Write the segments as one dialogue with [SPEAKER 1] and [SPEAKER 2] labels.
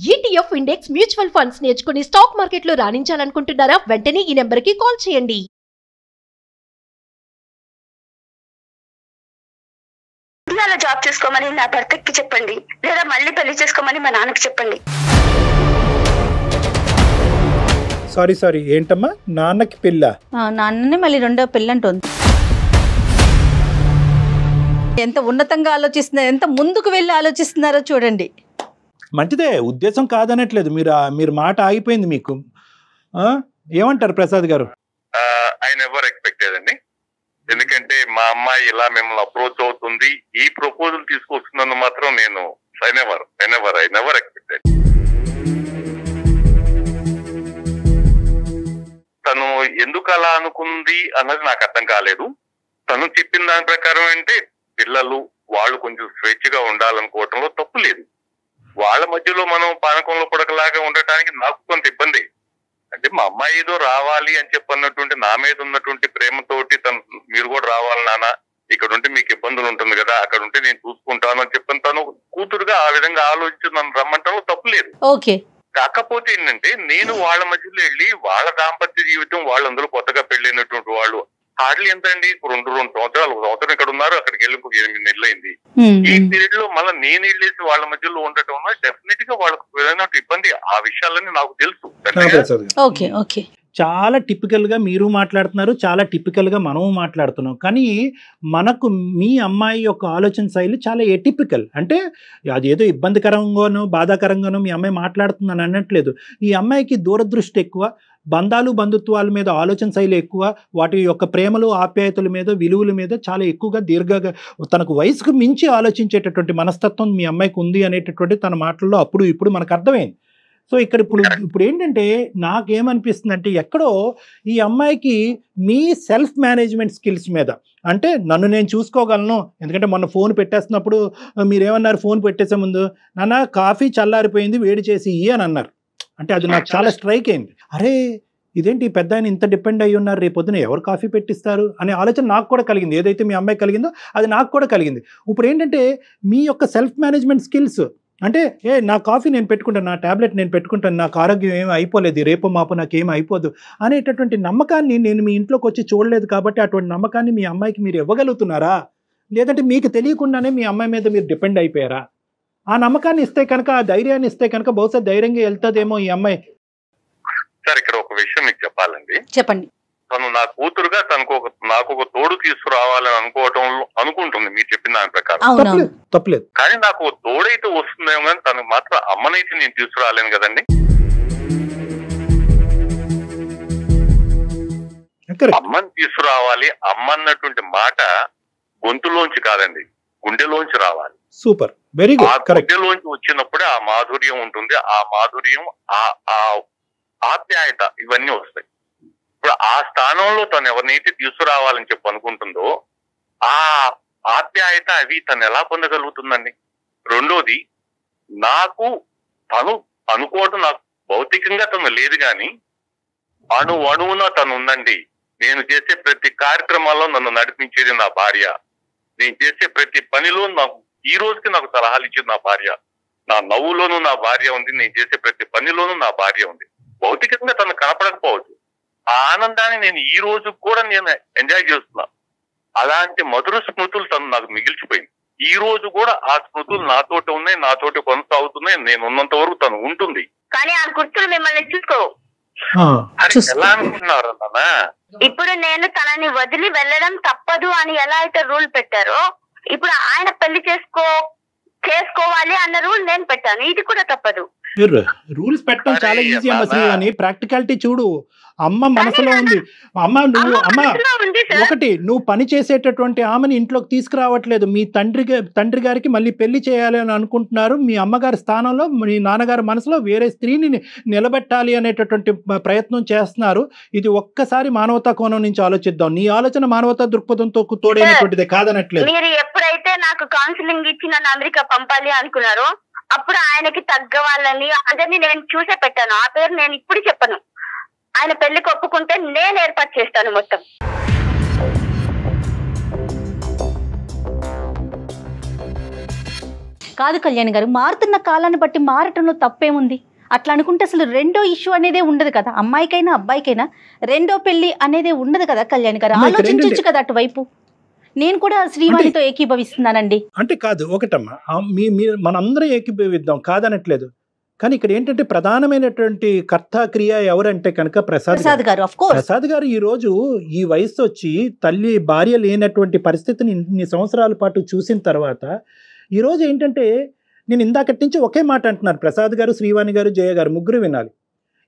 [SPEAKER 1] ETF index mutual funds నేర్చుకుని stock మార్కెట్లో రాణించాలనుకుంటున్నారా? వెంటనే ఈ నెంబర్కి కాల్ చేయండి.
[SPEAKER 2] జాబ్ చేసుకోమని నా భర్తకి చెప్పండి, లేదా మళ్ళీ పెళ్లి చేసుకోమని మా నాన్నకి చెప్పండి.
[SPEAKER 3] సారీ ఏంటమ్మా, నాన్నకి పిల్ల?
[SPEAKER 4] నాన్ననే మళ్ళీ రెండో పిల్లంటుంది. ఎంత ఉన్నతంగా ఆలోచిస్తున్నారు, ఎంత ముందుకు వెళ్ళి ఆలోచిస్తున్నారో చూడండి.
[SPEAKER 3] మంచిదే, ఉద్దేశం కాదనట్లేదు. మీరు మాట ఆగిపోయింది మీకు. ఏమంటారు ప్రసాద్ గారు?
[SPEAKER 5] ఐ నెవర్ ఎక్స్పెక్టెడ్ అండి. ఎందుకంటే మా అమ్మాయి ఇలా మిమ్మల్ని అప్రోచ్ అవుతుంది, ఈ ప్రపోజల్ తీసుకొస్తున్నందుకు మాత్రం నేను ఐ నెవర్ ఎక్స్పెక్టెడ్. తను ఎందుకు అలా అనుకుంది అన్నది నాకు అర్థం కాలేదు. తను చెప్పిన దాని ప్రకారం అంటే పిల్లలు వాళ్ళు కొంచెం స్వేచ్ఛగా ఉండాలనుకోవటంలో తప్పు లేదు. వాళ్ళ మధ్యలో మనం పానకంలో పుడకలాగా ఉండటానికి నాకు కొంత ఇబ్బంది. అంటే మా అమ్మాయి ఏదో రావాలి అని చెప్పన్నటువంటి నా మీద ఉన్నటువంటి ప్రేమతోటి తను మీరు కూడా రావాలి నాన్న, ఇక్కడ ఉంటే మీకు ఇబ్బందులు ఉంటుంది కదా, అక్కడ ఉంటే నేను చూసుకుంటాను అని చెప్పని తను కూతురుగా ఆ విధంగా ఆలోచించి నన్ను రమ్మంటాను తప్పు లేదు.
[SPEAKER 4] ఓకే.
[SPEAKER 5] కాకపోతే ఏంటంటే నేను వాళ్ళ మధ్యలో వెళ్ళి వాళ్ళ దాంపత్య జీవితం వాళ్ళందరూ కొత్తగా పెళ్ళైనటువంటి వాళ్ళు హార్డ్లీ ఎంత అండి, రెండు సంవత్సరాలు, ఒక సంవత్సరం ఇక్కడ ఉన్నారు, అక్కడికి వెళ్ళి 8 నెలలు అయింది. ఈ పీరియడ్ లో మళ్ళీ నేను వెళ్ళేసి వాళ్ళ మధ్యలో ఉండటం వల్ల డెఫినెట్ గా వాళ్ళకు ఏదైనా ఇబ్బంది. ఆ విషయాలన్నీ నాకు తెలుసు.
[SPEAKER 3] చాలా టిపికల్ గా మీరు మాట్లాడుతున్నారు, చాలా టిపికల్ గా మనము మాట్లాడుతున్నాం. కానీ మనకు మీ అమ్మాయి యొక్క ఆలోచన శైలి చాలా ఎటిపికల్. అంటే అదేదో ఇబ్బందికరంగానో బాధాకరంగానో మీ అమ్మాయి మాట్లాడుతుందని అనట్లేదు. ఈ అమ్మాయికి దూరదృష్టి ఎక్కువ, బంధాలు బంధుత్వాల మీద ఆలోచన శైలి ఎక్కువ, వాటి యొక్క ప్రేమలు ఆప్యాయతల మీద విలువల మీద చాలా ఎక్కువగా దీర్ఘంగా తనకు వయసుకు మించి ఆలోచించేటటువంటి మనస్తత్వం మీ అమ్మాయికి ఉంది అనేటటువంటి తన మాటల్లో అప్పుడు ఇప్పుడు మనకు అర్థమైంది. సో ఇక్కడ ఇప్పుడు ఏంటంటే నాకేమనిపిస్తుంది అంటే ఎక్కడో ఈ అమ్మాయికి మీ సెల్ఫ్ మేనేజ్మెంట్ స్కిల్స్ మీద, అంటే నన్ను నేను చూసుకోగలను. ఎందుకంటే మొన్న ఫోన్ పెట్టేస్తున్నప్పుడు మీరేమన్నారు, ఫోన్ పెట్టేసే ముందు నాన్న కాఫీ చల్లారిపోయింది వేడి చేసి అని అన్నారు. అంటే అది నాకు చాలా స్ట్రైక్ అయింది. అరే ఇదేంటి పెద్ద ఆయన ఇంత డిపెండ్ అయ్యి ఉన్నారు, రేపు పొద్దున ఎవరు కాఫీ పెట్టిస్తారు అనే ఆలోచన నాకు కూడా కలిగింది. ఏదైతే మీ అమ్మాయి కలిగిందో అది నాకు కూడా కలిగింది. ఇప్పుడు ఏంటంటే మీ యొక్క సెల్ఫ్ మేనేజ్మెంట్ స్కిల్స్ అంటే నా కాఫీ నేను పెట్టుకుంటాను, నా ట్యాబ్లెట్ నేను పెట్టుకుంటాను, నాకు ఆరోగ్యం ఏమి అయిపోలేదు, రేపు మాపు నాకు ఏమి అయిపోదు అనేటటువంటి నమ్మకాన్ని నేను మీ ఇంట్లోకి వచ్చి చూడలేదు. కాబట్టి అటువంటి నమ్మకాన్ని మీ అమ్మాయికి మీరు ఇవ్వగలుగుతున్నారా, లేదంటే మీకు తెలియకుండానే మీ అమ్మాయి మీద మీరు డిపెండ్ అయిపోయారా? ఆ నమ్మకాన్ని ఇస్తే కనుక, ఆ ధైర్యాన్ని ఇస్తే కనుక బహుశా ధైర్యంగా వెళ్తుందేమో ఈ అమ్మాయి.
[SPEAKER 5] సార్ ఇక్కడ ఒక విషయం మీకు చెప్పాలండి.
[SPEAKER 4] చెప్పండి.
[SPEAKER 5] తను నా కూతురుగా నాకు ఒక తోడు తీసుకురావాలని అనుకుంటుంది మీరు చెప్పిన దాని ప్రకారం.
[SPEAKER 3] తప్పలేదు.
[SPEAKER 5] కానీ నాకు తోడైతే వస్తుందేమో కానీ తనకు మాత్రం అమ్మనైతే నేను తీసుకురాలేను కదండి. అమ్మని తీసుకురావాలి. అమ్మ అన్నటువంటి మాట గొంతులోంచి కాదండి, గుండెలోంచి రావాలి.
[SPEAKER 3] Super, very good.
[SPEAKER 5] గుండెలోంచి వచ్చినప్పుడే ఆ మాధుర్యం ఉంటుంది. ఆ మాధుర్యం, ఆ ఆప్యాయత ఇవన్నీ వస్తాయి. ఇప్పుడు ఆ స్థానంలో తను ఎవరినైతే తీసుకురావాలని చెప్పి అనుకుంటుందో ఆ ఆప్యాయత అవి తను ఎలా పొందగలుగుతుందండి? రెండోది, నాకు తను అనుకోవడం, నాకు భౌతికంగా తను లేదు కానీ అణువున తను ఉందండి. నేను చేసే ప్రతి కార్యక్రమాల్లో నన్ను నడిపించేది నా భార్య. నేను చేసే ప్రతి పనిలో నాకు ఈ రోజుకి నాకు సలహాలు ఇచ్చేది నా భార్య. నా నవ్వులోనూ నా భార్య ఉంది, నేను చేసే ప్రతి పనిలోనూ నా భార్య ఉంది. భౌతికంగా తను కనపడకపోవచ్చు, ఆ ఆనందాన్ని నేను ఈ రోజు కూడా నేను ఎంజాయ్ చేస్తున్నా. అలాంటి మధుర స్మృతులు తను నాకు మిగిల్చిపోయింది. ఈ రోజు కూడా ఆ స్మృతులు నాతోటి ఉన్నాయి, నాతోటి కొనసాగుతున్నాయి. నేను ఉన్నంత వరకు తను ఉంటుంది.
[SPEAKER 2] కానీ ఆ గుర్తులు మిమ్మల్ని చూసుకో.
[SPEAKER 5] ఎలా అనుకుంటున్నారు అన్న?
[SPEAKER 2] ఇప్పుడు నేను తనని వదిలి వెళ్ళడం తప్పదు అని ఎలా అయితే రూల్ పెట్టారో, ఇప్పుడు ఆయన పెళ్లి చేసుకోవాలి అన్న రూల్ నేను పెట్టాను. ఇది కూడా తప్పదు.
[SPEAKER 3] రూల్స్ పెట్టడం చాలా ఈజీ అమ్మ శ్రీ అని. ప్రాక్టికాలిటీ చూడు, అమ్మ మనసులో ఉంది. అమ్మ ఒకటి, నువ్వు పని చేసేటటువంటి ఆమెను ఇంట్లోకి తీసుకురావట్లేదు. మీ తండ్రి గారికి మళ్ళీ పెళ్లి చేయాలి అని అనుకుంటున్నారు. మీ అమ్మగారి స్థానంలో మీ నాన్నగారి మనసులో వేరే స్త్రీని నిలబెట్టాలి అనేటటువంటి ప్రయత్నం చేస్తున్నారు. ఇది ఒక్కసారి మానవతా కోణం నుంచి ఆలోచిద్దాం. నీ ఆలోచన మానవతా దృక్పథంతో తోడైనటువంటిదే కాదనట్లేదు.
[SPEAKER 2] మీరు ఎప్పుడైతే నాకు కౌన్సిలింగ్ ఇచ్చి నన్ను అమెరికా పంపాలి అనుకున్నారో అప్పుడు ఆయనకి తగ్గ వాళ్ళని అందరినీ నేను చూసే పెట్టాను. ఆ పేరు నేను ఇప్పుడు చెప్పను. ఆయన పెళ్లికి ఒప్పుకుంటే నేను ఏర్పాటు చేస్తాను మొత్తం.
[SPEAKER 4] కాదు కళ్యాణ్ గారు, మారుతున్న కాలాన్ని బట్టి మారటంలో తప్పేముంది? అట్లా అనుకుంటే అసలు రెండో ఇష్యూ అనేదే ఉండదు కదా, అమ్మాయికైనా అబ్బాయికైనా రెండో పెళ్లి అనేదే ఉండదు కదా కళ్యాణ్ గారు.
[SPEAKER 3] అమ్మా, ఇక్కడ
[SPEAKER 4] ఆలోచించవచ్చు
[SPEAKER 3] ఏంటంటే-
[SPEAKER 4] కదా అటువైపు. నేను కూడా శ్రీవాణితో ఏకీభవిస్తున్నానండి.
[SPEAKER 3] అంటే కాదు, ఒకటమ్మా, మనందరం ఏకీభవిద్దాం, కాదనట్లేదు. కానీ ఇక్కడ ఏంటంటే ప్రధానమైనటువంటి కర్త క్రియ ఎవరంటే కనుక ప్రసాద్
[SPEAKER 4] ప్రసాద్ గారు. ఆఫ్ కోర్స్
[SPEAKER 3] ప్రసాద్ గారు ఈ రోజు ఈ వయసు వచ్చి తల్లి భార్య లేనటువంటి పరిస్థితిని ఇన్ని సంవత్సరాల పాటు చూసిన తర్వాత ఈ రోజు ఏంటంటే, నేను ఇందాకటి నుంచి ఒకే మాట అంటున్నారు, ప్రసాద్ గారు, శ్రీవాణి గారు, జయ గారు ముగ్గురు వినాలి.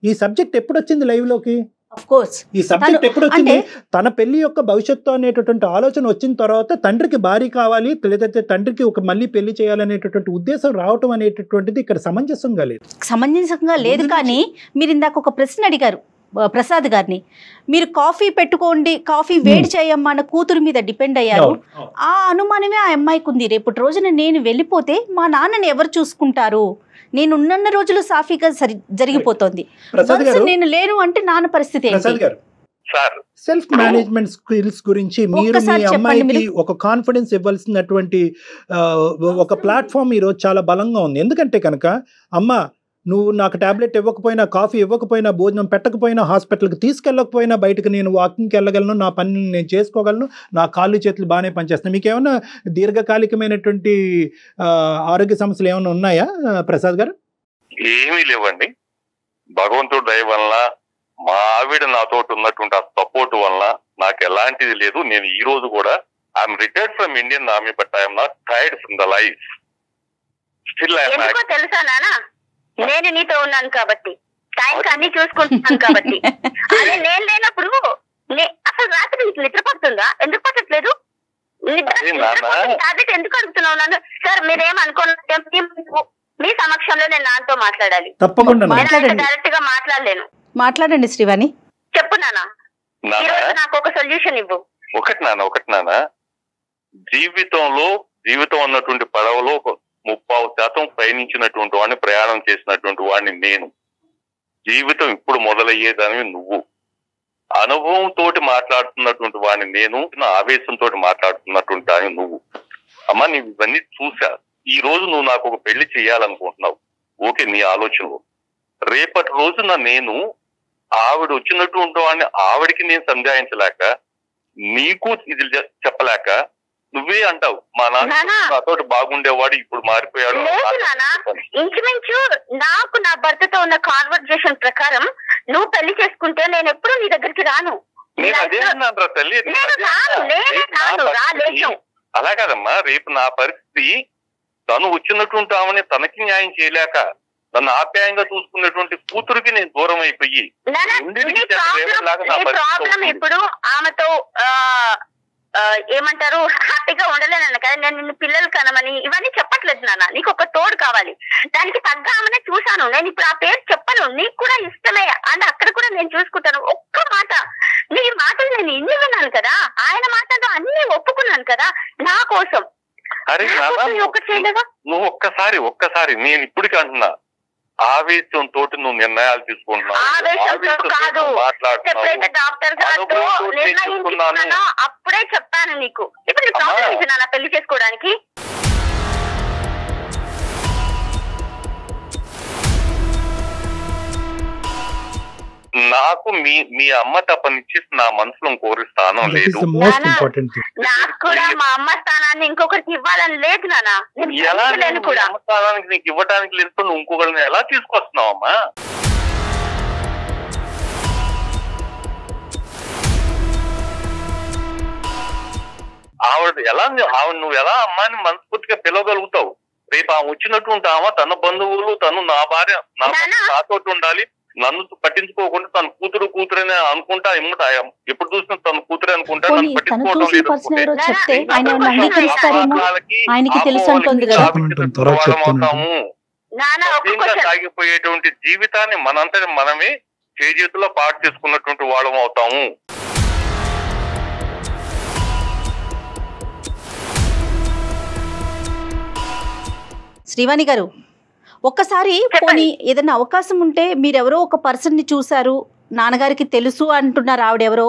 [SPEAKER 3] ఈ సబ్జెక్ట్ ఎప్పుడు వచ్చింది లైవ్ లోకి?
[SPEAKER 4] ఆఫ్ కోర్స్
[SPEAKER 3] ఈ సబ్జెక్ట్ ఎప్పుడు వచ్చింది? తన పెళ్లి యొక్క భవిష్యత్తు అనేటటువంటి ఆలోచన వచ్చిన తర్వాత తండ్రికి భార్య కావాలి, లేదంటే తండ్రికి ఒక మళ్ళీ పెళ్లి చేయాలనేటటువంటి ఉద్దేశం రావటం అనేటటువంటిది ఇక్కడ సమంజసంగా లేదు.
[SPEAKER 4] సమంజసంగా లేదు. కానీ మీరు ఇందాక ఒక ప్రశ్న అడిగారు ప్రసాద్ గారిని, మీరు కాఫీ పెట్టుకోండి, కాఫీ వేడి చేయమ్మా అన్న కూతురు మీద డిపెండ్ అయ్యారు. ఆ అనుమానమే ఆ అమ్మాయికి ఉంది. రేపటి రోజున నేను వెళ్ళిపోతే మా నాన్నని ఎవరు చూసుకుంటారు? నేను ఉన్న రోజులు సాఫీగా జరిగిపోతుంది. నేను లేను అంటే నాన్న పరిస్థితి
[SPEAKER 3] ప్రసాద్ గారు, సెల్ఫ్ మేనేజ్మెంట్ స్కిల్స్ గురించి మీరు మీ అమ్మాయికి ఒక కాన్ఫిడెన్స్ ఇవ్వాల్సినటువంటి ఒక ప్లాట్ఫామ్ ఈరోజు చాలా బలంగా ఉంది. ఎందుకంటే కనుక అమ్మ, నువ్వు నాకు టాబ్లెట్ ఇవ్వకపోయినా, కాఫీ ఇవ్వకపోయినా, భోజనం పెట్టకపోయినా, హాస్పిటల్కి తీసుకెళ్ళకపోయినా, బయటకు నేను వాకింగ్కి వెళ్ళగలను, నా పని నేను చేసుకోగలను, నా కాళ్ళు చేతులు బాగానే పనిచేస్తున్నాయి. మీకు ఏమైనా దీర్ఘకాలికమైనటువంటి ఆరోగ్య సమస్యలు ఏమైనా ఉన్నాయా ప్రసాద్ గారు?
[SPEAKER 5] ఏమీ లేవండి. భగవంతుడు దయ వల్ల, మా ఆవిడ నాతో ఉన్నటువంటి ఆ సపోర్ట్ వల్ల నాకు ఎలాంటిది లేదు. నేను ఈ రోజు కూడా I'm retired from Indian army, but I'm not tired from the life. Still
[SPEAKER 2] ఎందుకో తెలుసా నాన్న, నేను నీతో ఉన్నాను కాబట్టి, టైంకి అన్ని చూసుకుంటున్నాను కాబట్టి. అదే నేను లేనప్పుడు అసలు రాత్రి నీకు నిద్ర పడుతుందా? ఎందుకు పట్టట్లేదు? టాబ్లెట్ ఎందుకు అడుగుతున్నావు నన్ను? సార్ మీరేమనుకోండి, మీ సమక్షంలో నేను నాన్నతో మాట్లాడాలి.
[SPEAKER 3] తప్పకుండా
[SPEAKER 2] డైరెక్ట్ గా మాట్లాడలేను.
[SPEAKER 4] మాట్లాడండి శ్రీవాణి.
[SPEAKER 2] చెప్పు నాన్న, ఈరోజు నాకు ఒక సొల్యూషన్ ఇవ్వు.
[SPEAKER 5] ఒకటి నాన్న, జీవితం అన్నటువంటి పడవలో 30% పయనించినటువంటి వాడిని, ప్రయాణం చేసినటువంటి వాడిని నేను. జీవితం ఇప్పుడు మొదలయ్యేదానివి నువ్వు. అనుభవంతో మాట్లాడుతున్నటువంటి వాడిని నేను, ఆవేశంతో మాట్లాడుతున్నటువంటి దాని నువ్వు. అమ్మా, నీవు ఇవన్నీ చూసా. ఈ రోజు నువ్వు నాకు ఒక పెళ్లి చేయాలనుకుంటున్నావు, ఓకే, నీ ఆలోచనలో. రేపటి రోజున నేను ఆవిడ వచ్చినటువంటి వాడిని ఆవిడికి నేను సంజాయించలేక, నీకు ఇది చెప్పలేక నువ్వే అంటావు, మా నాన్న నాతో బాగుండేవాడు ఇప్పుడు మారిపోయాడు.
[SPEAKER 2] లేదు నాన్న, ఇంచుమించు నాకు నా భర్తతో ఉన్న కాన్వర్జేషన్ ప్రకారం నువ్వు పెళ్లి చేసుకుంటే నేను ఎప్పుడు నీ దగ్గరికి రాను.
[SPEAKER 5] నేను అదే అన్నాను తల్లి. అలా కాదమ్మా, రేపు నా పరిస్థితి, తను వచ్చినటువంటి ఆమెని తనకి న్యాయం చేయలేక నన్ను ఆప్యాయంగా చూసుకునేటువంటి కూతురికి నేను దూరం అయిపోయి
[SPEAKER 2] ఇప్పుడు ఆమెతో ఏమంటారు హ్యాపీగా ఉండలేను కదా. నేను నిన్ను పిల్లలు కనమని ఇవన్నీ చెప్పట్లేదు నాన్న, నీకు ఒక తోడు కావాలి. దానికి తగ్గ ఆమెనే చూశాను. నేను ఇప్పుడు ఆ పేరు చెప్పను, నీకు కూడా ఇష్టమే అంటే అక్కడ కూడా నేను చూసుకుంటాను. ఒక్క మాట, నీ మాటలు నేను ఇన్ని విన్నాను కదా, ఆయన మాటతో అన్ని ఒప్పుకున్నాను కదా నా కోసం.
[SPEAKER 5] అరే నువ్వు ఒక్కసారి నేను ఇప్పటికీ అంటున్నా, ఆవేశంతో నువ్వు నిర్ణయాలు తీసుకుంటున్నావు,
[SPEAKER 2] అప్పుడే చెప్పాను నీకు. ఇప్పుడు నా పెళ్లి చేసుకోవడానికి
[SPEAKER 5] నాకు మీ అమ్మ తప్పనిచ్చి నా మనసులో కోరి స్థానం లేదు.
[SPEAKER 2] నాకు కూడా మా అమ్మ స్థానాన్ని ఇంకొకరికి ఇవ్వాలని లేదు నాన్న.
[SPEAKER 5] ఎలా అమ్మ స్థానానికి నీకు ఇవ్వడానికి లేదు, నువ్వు ఇంకొకరిని ఎలా తీసుకొస్తున్నావు అమ్మా? నువ్వు ఎలా అమ్మాయిని మనస్ఫూర్తిగా పిలవగలుగుతావు? రేపు ఆమె వచ్చినట్టు ఆమె తన బంధువులు, తను నా భార్య నాతో ఉండాలి, నన్ను పట్టించుకోకుండా తన కూతురనే అనుకుంటా. ఎప్పుడు చూసినా తన కూతురే అనుకుంటా, నన్ను పట్టించుకోవడం లేదు. సాగిపోయేటువంటి జీవితాన్ని మనంతటి మనమే చేతుల్లో పాటు చేసుకున్నటువంటి వాళ్ళం అవుతాము.
[SPEAKER 4] శ్రీవాణి గారు, ఒక్కసారి పోనీ ఏదైనా అవకాశం ఉంటే, మీరెవరో ఒక పర్సన్ని చూశారు, నాన్నగారికి తెలుసు అంటున్నారు ఆవిడెవరో,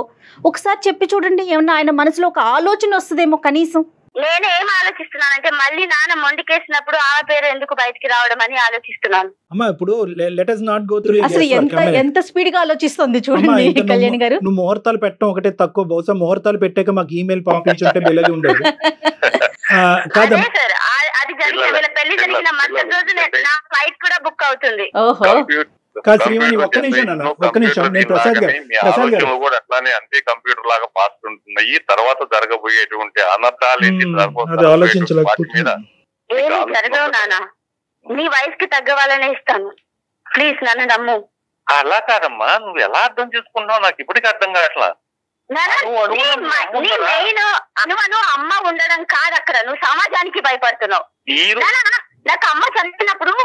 [SPEAKER 4] ఒకసారి చెప్పి చూడండి, ఏమన్నా ఆయన మనసులో ఒక ఆలోచన వస్తుందేమో కనీసం.
[SPEAKER 2] నేనేం ఆలోచిస్తున్నానంటే మళ్ళీ నాన్న మొండికేసినప్పుడు ఆ పేరు ఎందుకు బయటికి రావడం అని ఆలోచిస్తున్నాను.
[SPEAKER 3] అమ్మా ఇప్పుడు let us not go through
[SPEAKER 4] అసలు ఎంత స్పీడ్ గా ఆలోచిస్తుంది చూడండి కళ్యాణి గారు.
[SPEAKER 3] నువ్వు ముహూర్తాలు పెట్టడం ఒకటే తక్కువ, బహుశా ముహూర్తాలు పెట్టాక మాకు ఈమెయిల్ పంపించుంటే బెల్లగి ఉండేది కాదా
[SPEAKER 2] సార్. అది జరిగిన వీళ్ళ పెళ్లి జరిగిన మరుసటి రోజు నా ఫ్లైట్ కూడా బుక్ అవుతుంది.
[SPEAKER 3] కాదు శ్రీవాణి, ఒక్క నిమిషం అన్న, ఒక్క నిమిషం. నేను ప్రసాద్ గారు
[SPEAKER 5] కూడా అట్లానే అంతే కంప్యూటర్ లాగా పాస్ట్ ఉంటున్నాయి. తర్వాత జరగబోయేటువంటి అనర్థాలు
[SPEAKER 3] అది ఆలోచించలేకపోతున్నా.
[SPEAKER 2] ఏమి జరగవు నాన్న, నీ వయసుకి తగ్గ వాళ్ళనే ఇస్తాను, ప్లీజ్ నన్ను నమ్ము.
[SPEAKER 5] అలా కాదమ్మా, నువ్వు ఎలా అర్థం చేసుకుంటున్నావు నాకు ఇప్పటికీ అర్థం కావట్లా.
[SPEAKER 2] మెయిన్ అనువను అమ్మ ఉండడం కాదు అక్కడ, నువ్వు సమాజానికి భయపడుతున్నావు. నాకు అమ్మ చనిపోయినప్పుడు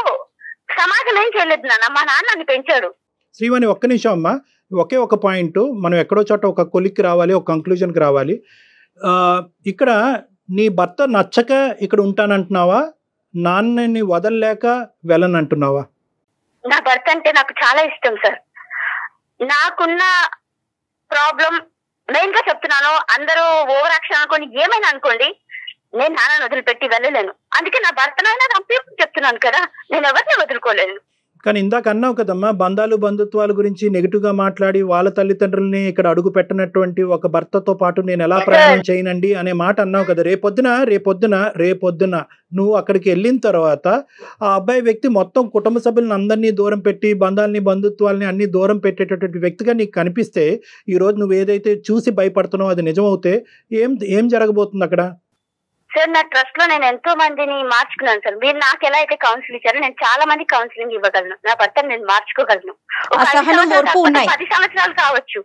[SPEAKER 2] సమాజం ఏం చేయలేదు నాన్న, మా నాన్న నన్ను పెంచాడు.
[SPEAKER 3] శ్రీవాణి ఒక్క నిమిషం అమ్మా, ఒకే ఒక పాయింట్, మనం ఎక్కడో చోట ఒక కొలిక్కి రావాలి, ఒక కంక్లూజన్కి రావాలి. ఇక్కడ నీ భర్త నచ్చక ఇక్కడ ఉంటానంటున్నావా, నాన్నని వదలలేక వెళ్ళనంటున్నావా?
[SPEAKER 2] నా భర్త అంటే నాకు చాలా ఇష్టం సార్. నాకున్న ప్రాబ్లం మెయిన్ గా చెప్తున్నాను, అందరూ ఓవర్ యాక్షన్ అనుకోండి, ఏమైనా అనుకోండి, నేను నాన్నని వదిలిపెట్టి వెళ్ళలేను. అందుకే నా భర్తనైనా చెప్తున్నాను కదా, నేను ఎవరిని వదులుకోలేను.
[SPEAKER 3] కానీ ఇందాక అన్నావు కదమ్మా, బంధాలు బంధుత్వాల గురించి నెగిటివ్ గా మాట్లాడి వాళ్ళ తల్లిదండ్రుల్ని ఇక్కడ అడుగు పెట్టినటువంటి ఒక భర్తతో పాటు నేను ఎలా ప్రయాణం చేయనండి అనే మాట అన్నావు కదా. రేపొద్దున నువ్వు అక్కడికి వెళ్ళిన తర్వాత ఆ అబ్బాయి వ్యక్తి మొత్తం కుటుంబ సభ్యులను అందరినీ దూరం పెట్టి బంధాలని బంధుత్వాలని అన్ని దూరం పెట్టేటటువంటి వ్యక్తిగా నీకు కనిపిస్తే, ఈ రోజు నువ్వు ఏదైతే చూసి భయపడుతున్నావు అది నిజమవుతే ఏం జరగబోతుంది అక్కడ?
[SPEAKER 2] సార్ నా ట్రస్ట్ లో నేను ఎంతో మందిని మార్చుకున్నాను సార్. మీరు నాకు ఎలా అయితే కౌన్సిల్ ఇచ్చారో నేను చాలా మంది కౌన్సిలింగ్ ఇవ్వగలను. నా భర్తను నేను మార్చుకోగలను. 10 సంవత్సరాలు కావచ్చు,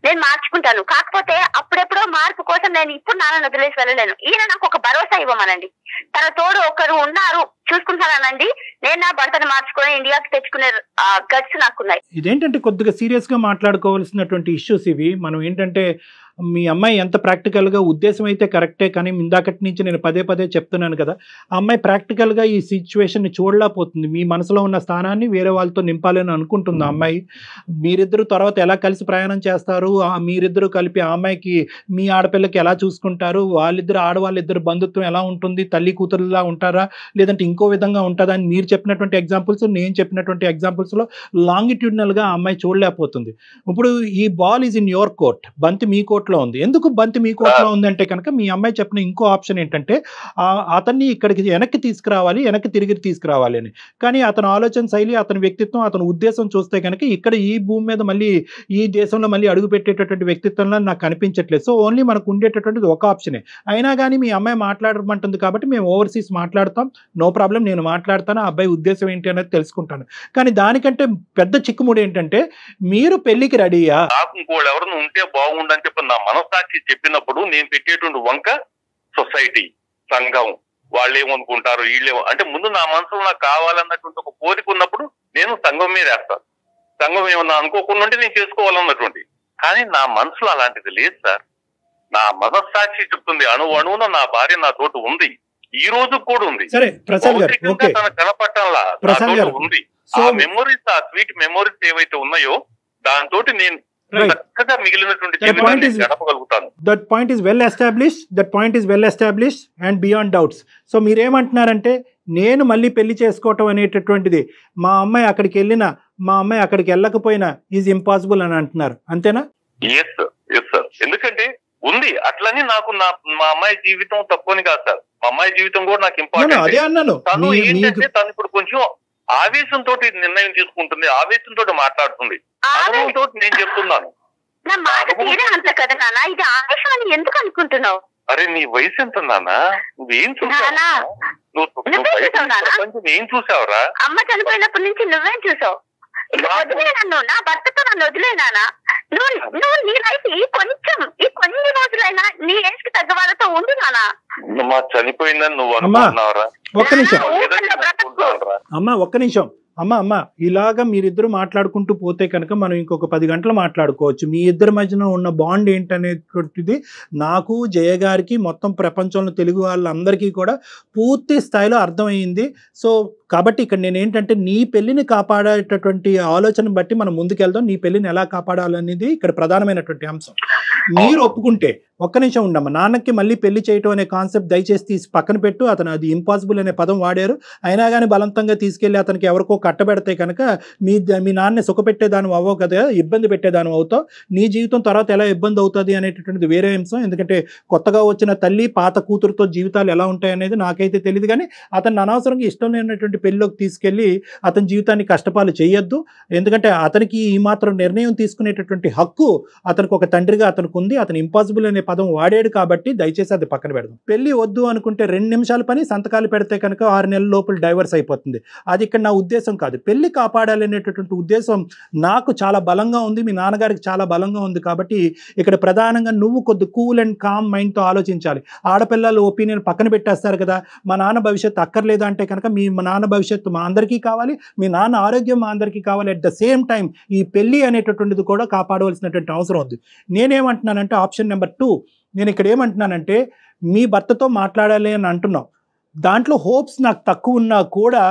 [SPEAKER 2] నేను మార్చుకుంటాను. కాకపోతే అప్పుడెప్పుడో మార్పు కోసం నేను ఇప్పుడు నాన్న వదిలేసి వెళ్ళలేను. ఈయన నాకు ఒక భరోసా ఇవ్వమనండి, తన తోడు ఒకరు ఉన్నారు చూసుకుంటానండి, నేను నా భర్తను మార్చుకొని ఇండియాకి తెచ్చుకునే గట్స్ నాకున్నాయి.
[SPEAKER 3] ఇదేంటంటే కొద్దిగా సీరియస్ గా మాట్లాడుకోవాల్సినటువంటి ఇష్యూస్ ఇవి. మనం ఏంటంటే మీ అమ్మాయి ఎంత ప్రాక్టికల్గా ఉద్దేశం అయితే కరెక్టే, కానీ ఇందాకటి నుంచి నేను పదే చెప్తున్నాను కదా, ఆ అమ్మాయి ప్రాక్టికల్గా ఈ సిచ్యువేషన్ని చూడలేకపోతుంది. మీ మనసులో ఉన్న స్థానాన్ని వేరే వాళ్ళతో నింపాలని అనుకుంటుంది ఆ అమ్మాయి. మీరిద్దరు తర్వాత ఎలా కలిసి ప్రయాణం చేస్తారు, మీరిద్దరూ కలిపి ఆ అమ్మాయికి మీ ఆడపిల్లకి ఎలా చూసుకుంటారు, ఆడవాళ్ళిద్దరు బంధుత్వం ఎలా ఉంటుంది, తల్లి కూతురులా ఉంటారా లేదంటే ఇంకో విధంగా ఉంటుందా అని మీరు చెప్పినటువంటి ఎగ్జాంపుల్స్, నేను చెప్పినటువంటి ఎగ్జాంపుల్స్లో లాంగిట్యూడినల్గా ఆ అమ్మాయి చూడలేకపోతుంది. ఇప్పుడు ఈ ball is in your court, బంతి మీ కోర్ట్ ఉంది. ఎందుకు బంతి మీ కోర్టులో ఉందంటే కనుక మీ అమ్మాయి చెప్పిన ఇంకో ఆప్షన్ ఏంటంటే అతన్ని ఇక్కడికి వెనక్కి తిరిగి తీసుకురావాలి అని. కానీ అతని ఆలోచన శైలి, అతని వ్యక్తిత్వం, అతని ఉద్దేశం చూస్తే కనుక ఇక్కడ ఈ భూమి మీద మళ్ళీ ఈ దేశంలో మళ్ళీ అడుగు పెట్టేటటువంటి వ్యక్తిత్వంలో నాకు కనిపించట్లేదు. సో ఓన్లీ మనకు ఉండేటటువంటిది ఒక ఆప్షనే. అయినా కానీ మీ అమ్మాయి మాట్లాడమంటుంది కాబట్టి మేము ఓవర్సీస్ మాట్లాడతాం, నో ప్రాబ్లం, నేను మాట్లాడతాను, ఆ అబ్బాయి ఉద్దేశం ఏంటి అనేది తెలుసుకుంటాను. కానీ దానికంటే పెద్ద చిక్కుముడి ఏంటంటే మీరు పెళ్లికి రెడీయా,
[SPEAKER 5] ఇంకోళ్ళు ఎవరైనా ఉంటే బాగుండని చెప్పి నా మనస్సాక్షి చెప్పినప్పుడు నేను పెట్టేటువంటి వంక సొసైటీ, సంఘం, వాళ్ళు ఏమనుకుంటారు, వీళ్ళేమో అంటే ముందు నా మనసులో నాకు కావాలన్నటువంటి ఒక కోరిక ఉన్నప్పుడు నేను సంఘం మీద వేస్తాను. సంఘం ఏమన్నా అనుకోకుండా ఉంటే నేను చేసుకోవాలన్నటువంటి. కానీ నా మనసులో అలాంటిది లేదు సార్. నా మనస్సాక్షి చెప్తుంది, అణువున నా భార్య నా తోటి ఉంది, ఈ రోజు కూడా ఉంది. తన కనపట్టంలా ఉంది. ఆ మెమోరీస్, ఆ స్వీట్ మెమోరీస్ ఏవైతే ఉన్నాయో దాంతో నేను
[SPEAKER 3] That point is well established and beyond doubts. So మీరేమంటున్నారంటే నేను మళ్ళీ పెళ్లి చేసుకోవటం అనేటటువంటిది మా అమ్మాయి అక్కడికి వెళ్ళినా మా అమ్మాయి అక్కడికి వెళ్ళకపోయినా ఈజ్ ఇంపాసిబుల్ అని అంటున్నారు, అంతేనా?
[SPEAKER 5] Yes sir. ఎందుకంటే ఉంది అట్లని నాకు మా అమ్మాయి జీవితం తక్కువని కాదు సార్, మా అమ్మాయి జీవితం కూడా నాకు ఇంపార్టెంట్.
[SPEAKER 3] అదే అన్నాను.
[SPEAKER 5] తను ఏంటంటే తను ఇప్పుడు కొంచెం ఆవేశంతో నిర్ణయం తీసుకుంటుంది, ఆవేశంతో మాట్లాడుతుంది. అనుభవంతో నేను చెప్తున్నాను.
[SPEAKER 2] ఎందుకు అనుకుంటున్నావు?
[SPEAKER 5] అరే నీ వయసు ఎంత నాన్న, నువ్వేం చూసావు? ఏం చూసావురా?
[SPEAKER 2] అమ్మ చనిపోయినప్పటి నుంచి నువ్వేం చూసావు? వదిలే నన్ను, నా భర్తతో నన్ను వదిలేనానా? నువ్వు నీ లైఫ్ ఈ కొన్ని రోజులైనా నీ ఏజ్ కి తగ్గ వాళ్ళతో ఉండు నానా.
[SPEAKER 5] చనిపోయిందని నువ్వు అనుకుంటున్నావురా?
[SPEAKER 3] ఒక్క నిమిషం
[SPEAKER 2] ఊహల్లో బ్రతకు.
[SPEAKER 3] ఒక్క నిమిషం అమ్మ ఇలాగా మీరిద్దరు మాట్లాడుకుంటూ పోతే కనుక మనం ఇంకొక 10 గంటలు మాట్లాడుకోవచ్చు. మీ ఇద్దరి మధ్యన ఉన్న బాండ్ ఏంటనేటువంటిది నాకు జయ గారికి మొత్తం ప్రపంచంలో తెలుగు వాళ్ళందరికీ కూడా పూర్తి స్థాయిలో అర్థమైంది. సో కాబట్టి ఇక్కడ నేను ఏంటంటే నీ పెళ్లిని కాపాడేటటువంటి ఆలోచన బట్టి మనం ముందుకెళ్దాం. నీ పెళ్లిని ఎలా కాపాడాలనేది ఇక్కడ ప్రధానమైనటువంటి అంశం. మీరు ఒప్పుకుంటే ఒక్క నిమిషం ఉండమ్మా, నాన్నకి మళ్ళీ పెళ్లి చేయటం అనే కాన్సెప్ట్ దయచేసి తీసి పక్కన పెట్టు. అతను అది ఇంపాసిబుల్ అనే పదం వాడారు, అయినా కానీ బలవంతంగా తీసుకెళ్లి అతనికి ఎవరికో కట్టబెడితే కనుక మీ నాన్నని సుఖపెట్టేదాని అవ్వవు కదా, ఇబ్బంది పెట్టేదాని అవుతావు. నీ జీవితం తర్వాత ఎలా ఇబ్బంది అవుతుంది అనేటటువంటిది వేరే అంశం. ఎందుకంటే కొత్తగా వచ్చిన తల్లి పాత కూతురుతో జీవితాలు ఎలా ఉంటాయి అనేది నాకైతే తెలియదు. కానీ అతను అనవసరంగా ఇష్టం లేనటువంటి పెళ్లిలోకి తీసుకెళ్లి అతని జీవితాన్ని కష్టపాలు చేయొద్దు. ఎందుకంటే అతనికి ఈ మాత్రం నిర్ణయం తీసుకునేటటువంటి హక్కు అతనికి ఒక తండ్రిగా అతనికి ఉంది. అతను ఇంపాసిబుల్ అనే పదం వాడాడు కాబట్టి దయచేసి అది పక్కన పెడదాం. పెళ్లి వద్దు అనుకుంటే 2 నిమిషాల పని, సంతకాలు పెడితే కనుక 6 నెలల లోపల డైవర్స్ అయిపోతుంది. అది ఇక్కడ నా ఉద్దేశం కాదు. పెళ్లి కాపాడాలనేటటువంటి ఉద్దేశం నాకు చాలా బలంగా ఉంది, మీ నాన్నగారికి చాలా బలంగా ఉంది. కాబట్టి ఇక్కడ ప్రధానంగా నువ్వు కొద్ది కూల్ అండ్ కామ్ మైండ్తో ఆలోచించాలి. ఆడపిల్లలు ఒపీనియన్ పక్కన పెట్టేస్తారు కదా, మా నాన్న భవిష్యత్తు అక్కర్లేదు అంటే కనుక మీ నాన్న భవిష్యత్తు మా అందరికీ కావాలి, మీ నాన్న ఆరోగ్యం మా అందరికీ కావాలి. అట్ ద సేమ్ టైం ఈ పెళ్లి అనేటటువంటిది కూడా కాపాడవలసినటువంటి అవసరం ఉంది. నేనేమంటున్నానంటే ఆప్షన్ నెంబర్ 2, నేను ఇక్కడ ఏమంటున్నానంటే మీ భర్తతో మాట్లాడాలి అని అంటున్నాం. దాంట్లో హోప్స్ నాకు తక్కువ ఉన్నా కూడా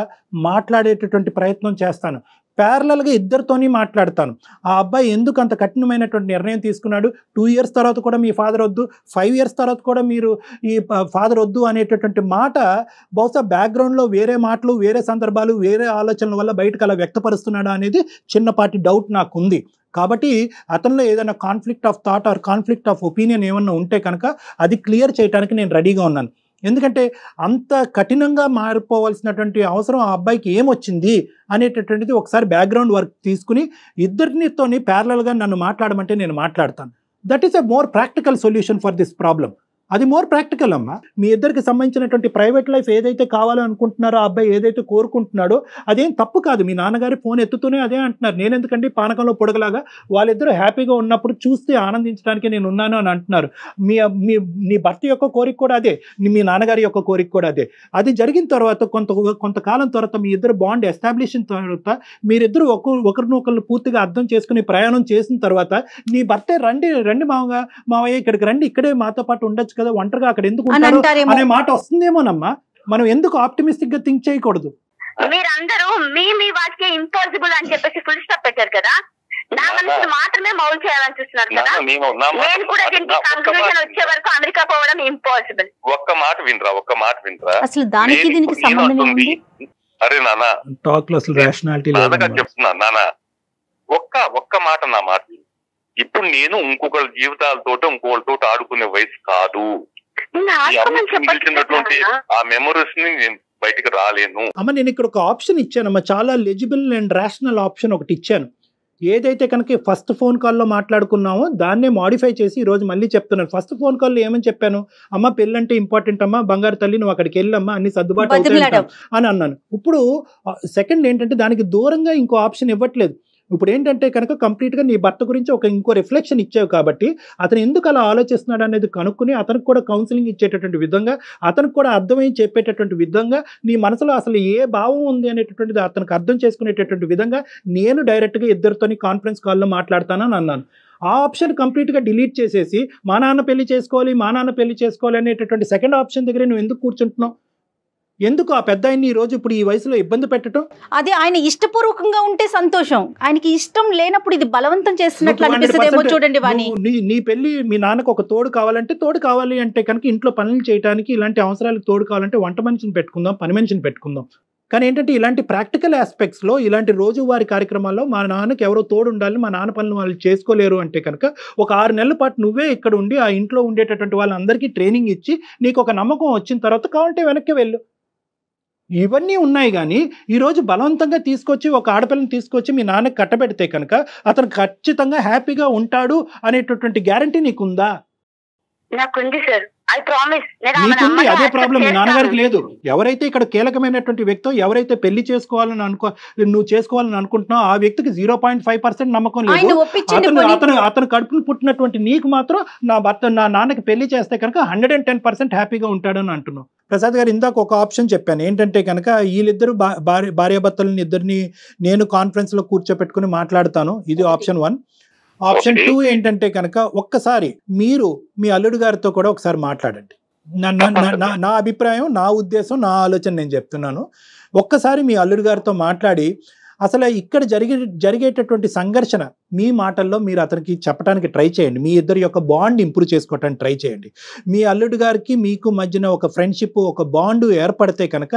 [SPEAKER 3] మాట్లాడేటటువంటి ప్రయత్నం చేస్తాను. ప్యారలల్గా ఇద్దరితోని మాట్లాడతాను. ఆ అబ్బాయి ఎందుకు అంత కఠినమైనటువంటి నిర్ణయం తీసుకున్నాడు, 2 ఇయర్స్ తర్వాత కూడా మీ ఫాదర్ వద్దు, 5 ఇయర్స్ తర్వాత కూడా మీరు ఈ ఫాదర్ వద్దు అనేటటువంటి మాట బహుశా బ్యాక్గ్రౌండ్లో వేరే మాటలు, వేరే సందర్భాలు, వేరే ఆలోచనల వల్ల బయటకు అలా వ్యక్తపరుస్తున్నాడా అనేది చిన్నపాటి డౌట్ నాకు ఉంది. కాబట్టి అతనిలో ఏదైనా conflict of thought or conflict of opinion ఏమన్నా ఉంటే కనుక అది క్లియర్ చేయడానికి నేను రెడీగా ఉన్నాను. ఎందుకంటే అంత కఠినంగా మారిపోవాల్సినటువంటి అవసరం ఆ అబ్బాయికి ఏమొచ్చింది అనేటటువంటిది ఒకసారి బ్యాక్గ్రౌండ్ వర్క్ తీసుకుని ఇద్దరితోని ప్యారలల్గా నన్ను మాట్లాడమంటే నేను మాట్లాడతాను. That is a more practical solution for this problem. అది మోర్ ప్రాక్టికల్ అమ్మా. మీ ఇద్దరికి సంబంధించినటువంటి ప్రైవేట్ లైఫ్ ఏదైతే కావాలో అనుకుంటున్నారో, ఆ అబ్బాయి ఏదైతే కోరుకుంటున్నాడో అదేం తప్పు కాదు. మీ నాన్నగారి ఫోన్ ఎత్తుతూనే అదే అంటున్నారు, నేను ఎందుకంటే పానకంలో పొడగలాగా వాళ్ళిద్దరూ హ్యాపీగా ఉన్నప్పుడు చూస్తే ఆనందించడానికి నేను ఉన్నాను అని అంటున్నారు. మీ భర్త యొక్క కోరిక కూడా అదే, మీ నాన్నగారి యొక్క కోరిక కూడా అదే. అది జరిగిన తర్వాత కొంతకాలం తర్వాత మీ ఇద్దరు బాండ్ ఎస్టాబ్లిష్ అయిన తర్వాత మీరిద్దరు ఒకరినొకరు పూర్తిగా అర్థం చేసుకుని ప్రయాణం చేసిన తర్వాత నీ భర్తే రండి మావయ్య ఇక్కడికి రండి, ఇక్కడే మాతో పాటు ఉండొచ్చు కదా, ఒంటరిగా అక్కడ ఎందుకు ఉంటారు అనే మాట వస్తుందేమోనమ్మా. మనం ఎందుకు ఆప్టిమిస్టిక్ గా థింక్ చేయకూడదు?
[SPEAKER 2] మీరందరూ మీ వాటికి ఇంపాసిబుల్ అని చెప్పేసి ఫుల్ స్టాప్ పెట్టారు కదా, నా మనసు మాత్రమే మౌల్ చేయాలని చూస్తున్నారు కదా. నేను కూడా దీనికి కన్క్లూజన్ వచ్చే వరకు అమెరికా పోవడం ఇంపాసిబుల్.
[SPEAKER 5] ఒక్క మాట వినరా
[SPEAKER 4] అసలు దానికి దీనికి సంబంధం ఏంటి?
[SPEAKER 5] అరే నాన్న
[SPEAKER 3] టాక్ లో అసలు రేషనాలిటీ లేదు
[SPEAKER 5] చెప్తున్నా నాన్న, ఒక్క మాట నా మాట. ఇప్పుడు నేను ఇంకొకరి జీవితాలతో ఇంకొకరితో ఆడుకునే వయసు కాదు. మిగిల్చినటువంటి ఆ మెమరీస్ ని నేను బయటకు రాలేను.
[SPEAKER 3] అమ్మ నేను ఇక్కడ ఒక ఆప్షన్ ఇచ్చానమ్మా, చాలా లెజిబుల్ అండ్ రేషనల్ ఆప్షన్ ఒకటి ఇచ్చాను. ఏదైతే కనుక ఫస్ట్ ఫోన్ కాల్లో మాట్లాడుకున్నామో దాన్నే మాడిఫై చేసి ఈరోజు మళ్ళీ చెప్తున్నాను. ఫస్ట్ ఫోన్ కాల్లో ఏమని చెప్పాను, అమ్మ పెళ్ళంటే ఇంపార్టెంట్ అమ్మా, బంగారు తల్లి నువ్వు అక్కడికి వెళ్ళమ్మా, అన్ని సర్దుబాటు అవుతాయి అని అన్నాను. ఇప్పుడు సెకండ్ ఏంటంటే దానికి దూరంగా ఇంకో ఆప్షన్ ఇవ్వట్లేదు. ఇప్పుడు ఏంటంటే కనుక కంప్లీట్గా నీ భర్త గురించి ఇంకో రిఫ్లెక్షన్ ఇచ్చావు కాబట్టి అతను ఎందుకు అలా ఆలోచిస్తున్నాడు అనేది కనుక్కుని అతనికి కూడా కౌన్సిలింగ్ ఇచ్చేటటువంటి విధంగా, అతనికి కూడా అర్థమై చెప్పేటటువంటి విధంగా, నీ మనసులో అసలు ఏ భావం ఉంది అనేటటువంటిది అతనికి అర్థం చేసుకునేటటువంటి విధంగా నేను డైరెక్ట్గా ఇద్దరితోని కాన్ఫరెన్స్ కాల్లో మాట్లాడతానని అన్నాను. ఆ ఆప్షన్ కంప్లీట్గా డిలీట్ చేసేసి మా నాన్న పెళ్లి చేసుకోవాలి అనేటటువంటి సెకండ్ ఆప్షన్ దగ్గర నువ్వు ఎందుకు కూర్చుంటున్నావు? ఎందుకు ఆ పెద్ద ఆయన్ని ఈ రోజు ఇప్పుడు ఈ వయసులో ఇబ్బంది పెట్టడం?
[SPEAKER 4] అది ఆయన ఇష్టపూర్వకంగా ఉంటే సంతోషం, ఆయనకి ఇష్టం లేనప్పుడు ఇది బలవంతం చేస్తున్నట్లు అనిపిస్తుందేమో చూడండి. వాణి
[SPEAKER 3] నీ పెళ్లి మీ నాన్నకు ఒక తోడు కావాలి అంటే కనుక ఇంట్లో పనులు చేయడానికి, ఇలాంటి అవసరాలకు తోడు కావాలంటే వంట మనిషిని పెట్టుకుందాం, పని మనిషిని పెట్టుకుందాం. కానీ ఏంటంటే ఇలాంటి ప్రాక్టికల్ ఆస్పెక్ట్స్లో, ఇలాంటి రోజువారి కార్యక్రమాల్లో మా నాన్నకి ఎవరో తోడు ఉండాలి, మా నాన్న పనులు వాళ్ళు చేసుకోలేరు అంటే కనుక ఒక 6 నెలల పాటు నువ్వే ఇక్కడ ఉండి ఆ ఇంట్లో ఉండేటటువంటి వాళ్ళందరికీ ట్రైనింగ్ ఇచ్చి నీకు ఒక నమ్మకం వచ్చిన తర్వాత కావాలంటే వెనక్కి వెళ్ళు. ఇవన్నీ ఉన్నాయి. కానీ ఈరోజు బలవంతంగా తీసుకొచ్చి ఒక ఆడపిల్లని తీసుకొచ్చి మీ నాన్నకి కట్టబెడితే కనుక అతను ఖచ్చితంగా హ్యాపీగా ఉంటాడు అనేటటువంటి గ్యారంటీ నీకుందా?
[SPEAKER 2] నాకుంది సార్. I promise.
[SPEAKER 3] నీకుంది అదే ప్రాబ్లం, మీ నాన్నగారికి లేదు. ఎవరైతే ఇక్కడ కీలకమైనటువంటి వ్యక్తో, ఎవరైతే పెళ్లి చేసుకోవాలని నువ్వు చేసుకోవాలని అనుకుంటున్నావు, ఆ వ్యక్తికి 0.5% నమ్మకం లేదు. అతను కడుపును పుట్టినటువంటి నీకు మాత్రం నా నాన్నకి పెళ్లి చేస్తే కనుక 110% హ్యాపీగా ఉంటాడని అంటున్నావు. ప్రసాద్ గారు, ఇందాక ఒక ఆప్షన్ చెప్పాను ఏంటంటే కనుక వీళ్ళిద్దరు భార్యాభర్తలని ఇద్దరిని నేను కాన్ఫరెన్స్ లో కూర్చోపెట్టుకుని మాట్లాడతాను. ఇది ఆప్షన్ 1. ఆప్షన్ 2 ఏంటంటే కనుక ఒక్కసారి మీరు మీ అల్లుడు గారితో కూడా ఒకసారి మాట్లాడండి. నా అభిప్రాయం, నా ఉద్దేశం, నా ఆలోచన నేను చెప్తున్నాను. ఒక్కసారి మీ అల్లుడు గారితో మాట్లాడి అసలు ఇక్కడ జరిగేటటువంటి సంఘర్షణ మీ మాటల్లో మీరు అతనికి చెప్పడానికి ట్రై చేయండి. మీ ఇద్దరి యొక్క బాండ్ ఇంప్రూవ్ చేసుకోవడానికి ట్రై చేయండి. మీ అల్లుడు గారికి మీకు మధ్యన ఒక ఫ్రెండ్షిప్, ఒక బాండ్ ఏర్పడితే కనుక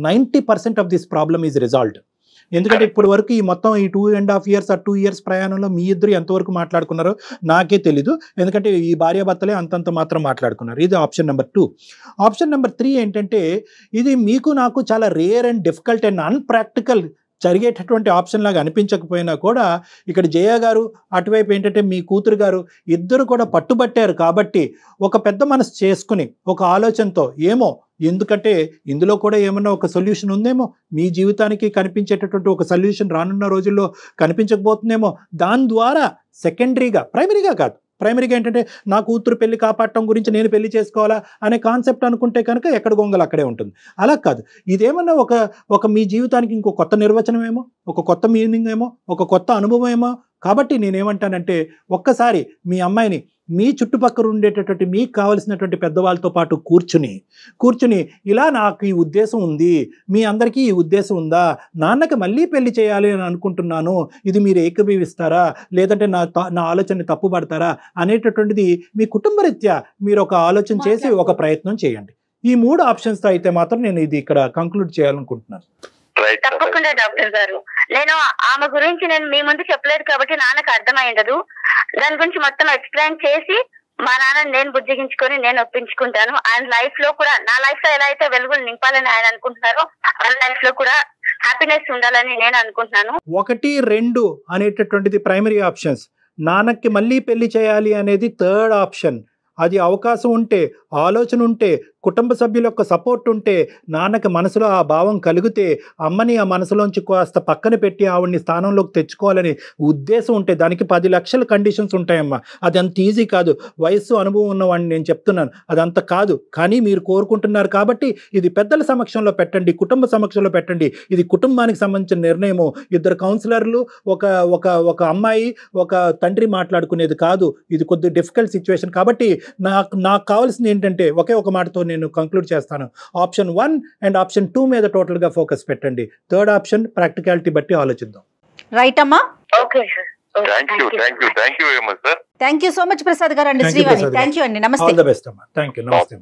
[SPEAKER 3] 90% of this problem is resolved. ఎందుకంటే ఇప్పటి వరకు ఈ మొత్తం ఈ 2.5 years ఆ 2 years ప్రయాణంలో మీ ఇద్దరు ఎంతవరకు మాట్లాడుకున్నారో నాకే తెలీదు. ఎందుకంటే ఈ భార్యాభర్తలే అంతంత మాత్రం మాట్లాడుకున్నారు. ఇది ఆప్షన్ నెంబర్ 2. ఆప్షన్ నెంబర్ 3 ఏంటంటే ఇది మీకు నాకు చాలా రేర్ అండ్ డిఫికల్ట్ అండ్ అన్ప్రాక్టికల్ జరిగేటటువంటి ఆప్షన్ లాగా అనిపించకపోయినా కూడా ఇక్కడ జయ గారు, అటువైపు ఏంటంటే మీ కూతురు గారు ఇద్దరు కూడా పట్టుబట్టారు కాబట్టి ఒక పెద్ద మనసు చేసుకుని ఒక ఆలోచనతో ఏమో, ఎందుకంటే ఇందులో కూడా ఏమన్నా ఒక సొల్యూషన్ ఉందేమో, మీ జీవితానికి కనిపించేటటువంటి ఒక సొల్యూషన్ రానున్న రోజుల్లో కనిపించకపోతుందేమో, దాని ద్వారా సెకండరీగా, ప్రైమరీగా కాదు, ప్రైమరీగా ఏంటంటే నా కూతురు పెళ్లి కాపాడటం గురించి నేను పెళ్లి చేసుకోవాలా అనే కాన్సెప్ట్ అనుకుంటే కనుక ఎక్కడ గొంగలు అక్కడే ఉంటుంది. అలా కాదు, ఇదేమన్నా ఒక మీ జీవితానికి ఇంకో కొత్త నిర్వచనం ఏమో, ఒక కొత్త మీనింగ్ ఏమో, ఒక కొత్త అనుభవం ఏమో. కాబట్టి నేనేమంటానంటే ఒక్కసారి మీ అమ్మాయిని మీ చుట్టుపక్కల ఉండేటటువంటి మీకు కావలసినటువంటి పెద్దవాళ్ళతో పాటు కూర్చుని ఇలా నాకు ఈ ఉద్దేశం ఉంది, మీ అందరికీ ఈ ఉద్దేశం ఉందా, నాన్నకి మళ్ళీ పెళ్లి చేయాలి అని అనుకుంటున్నాను, ఇది మీరు ఏకీభవిస్తారా లేదంటే నా ఆలోచనని తప్పుపడతారా అనేటటువంటిది మీ కుటుంబరీత్యా మీరు ఒక ఆలోచన చేసి ఒక ప్రయత్నం చేయండి. ఈ 3 ఆప్షన్స్తో అయితే మాత్రం నేను ఇది ఇక్కడ కంక్లూడ్ చేయాలనుకుంటున్నాను.
[SPEAKER 2] తప్పకుండా డాక్టర్ గారు, నేను ఆమె గురించి నేను మీ ముందు చెప్పలేదు కాబట్టి నాన్నకు అర్థమై ఉండదు. దాని గురించి మొత్తం ఎక్స్ప్లెయిన్ చేసి మా నాన్న నేను బుజ్జగించుకొని నేను ఒప్పించుకుంటాను. ఆయన లైఫ్ లో కూడా, నా లైఫ్ లో ఎలా అయితే వెలుగులు నింపాలని ఆయన అనుకుంటున్నారో ఆయన లైఫ్ లో కూడా హ్యాపీనెస్ ఉండాలని నేను అనుకుంటున్నాను.
[SPEAKER 3] 1, 2 అనేటటువంటిది ప్రైమరీ ఆప్షన్స్. నాన్నకి మళ్ళీ పెళ్లి చేయాలి అనేది 3rd ఆప్షన్. అది అవకాశం ఉంటే, ఆలోచన ఉంటే, కుటుంబ సభ్యుల యొక్క సపోర్ట్ ఉంటే, నాన్నకి మనసులో ఆ భావం కలిగితే, అమ్మని ఆ మనసులోంచి కాస్త పక్కన పెట్టి ఆవిడ్ని స్థానంలోకి తెచ్చుకోవాలని ఉద్దేశం ఉంటే, దానికి 10 లక్షల కండిషన్స్ ఉంటాయమ్మా. అది అంత ఈజీ కాదు. వయస్సు, అనుభవం ఉన్నవాడిని నేను చెప్తున్నాను, అదంత కాదు. కానీ మీరు కోరుకుంటున్నారు కాబట్టి ఇది పెద్దల సమక్షంలో పెట్టండి, కుటుంబ సమక్షంలో పెట్టండి. ఇది కుటుంబానికి సంబంధించిన నిర్ణయము. 2 కౌన్సిలర్లు, ఒక అమ్మాయి, ఒక తండ్రి మాట్లాడుకునేది కాదు. ఇది కొద్ది డిఫికల్ట్ సిచ్యువేషన్. కాబట్టి నాకు కావాల్సింది ఏంటంటే ఒకే ఒక మాటతో నేను కంక్లూడ్ చేస్తాను. ఆప్షన్ 1 అండ్ ఆప్షన్ 2 మీద టోటల్ గా ఫోకస్ పెట్టండి. 3rd ఆప్షన్ ప్రాక్టికాలిటీ బట్టి ఆలోచిద్దాం.
[SPEAKER 4] రైట్ అమ్మా?
[SPEAKER 2] Okay sir.
[SPEAKER 5] Thank you very much sir.
[SPEAKER 4] Thank you so much Prasad గారు అండి, శ్రీవాణి. థ్యాంక్ యూ అండి, నమస్తే.
[SPEAKER 3] ఆల్ ద బెస్ట్ అమ్మా. Thank you. నమస్తే.